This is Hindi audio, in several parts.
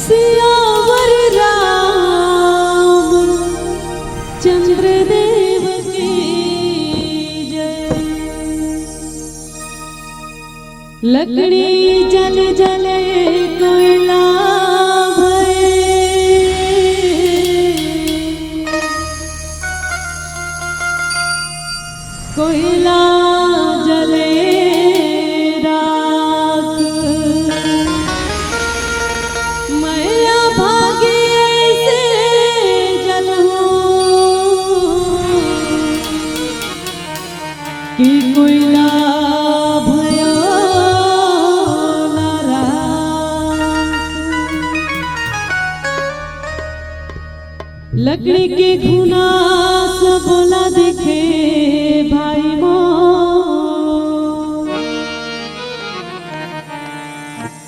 सियावर राम चंद्र देव की जय। लकड़ी जल जले कोयला भये, कोयला जले राख। मैया भागी से जलूं कि कोयला भयो ना राख। लकड़ी के घुना से बोला देखे भाई मो,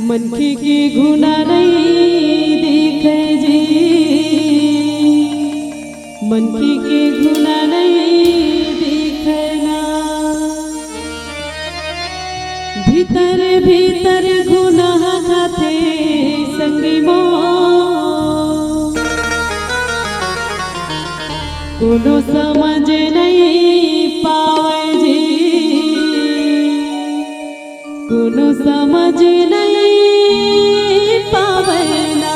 मनखी की घुना नहीं दिखे जी, मनखी की घुना नहीं दिखे ना। भीतर भीतर घुना खाते संगी मो, कोनो समझ नहीं पाए जी, कोनो समझ नहीं पावे ना।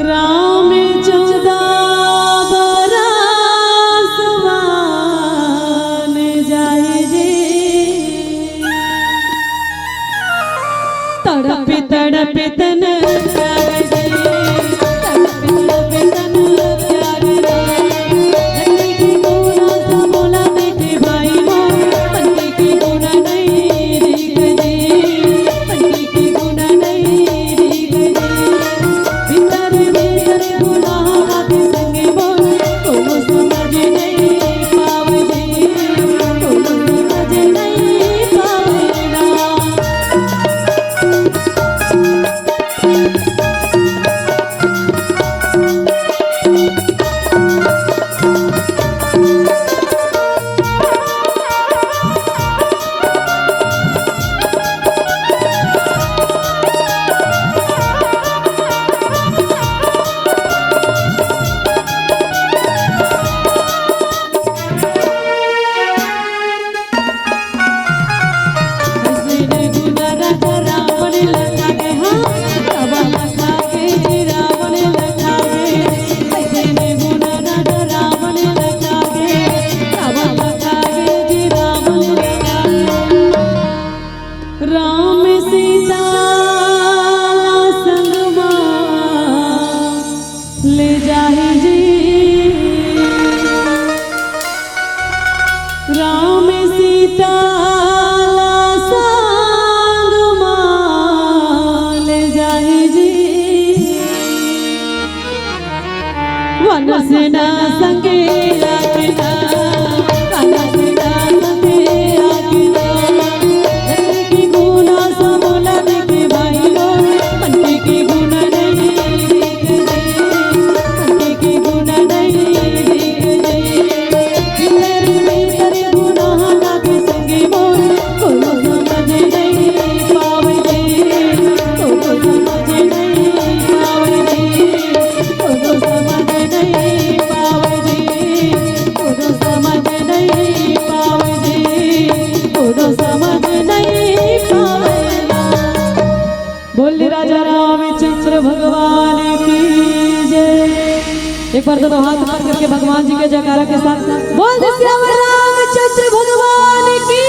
राम 14 बरस वन जाए जे, तड़प तड़प तन त्याग जे, तड़प तड़प तन त्याग जे। लकड़ी की कोना सा बोला देखे भाई मो, पंखी की कोना नहीं दिख जे, पंखी की कोना नहीं दिख जे। भीतर भीतर गुना हाथ संगे बोल, कोनो समझ नहीं पावे जी, कोनो समझ नहीं पावे ना। मानस ना संगे राखना, मानस ना संगे राखना। रत्न की गुना समोला देखे भाई लो, मनके की गुना नहीं दिखते, मनके की गुना नहीं दिखते। भीतर भीतर गुनाह लागे संगे मोर, कोनो समझ नहीं पावते, कोनो समझ नहीं पावते, कोनो समझ नहीं पावते, कोनो समझ नहीं पावते, कोनो समझ नहीं पावेला। बोल राजा रामचंद्र भगवान की जय। एक बार दोनों हाथ ऊपर करके भगवान जी के जयकारा के साथ बोल श्री रामचंद्र भगवान की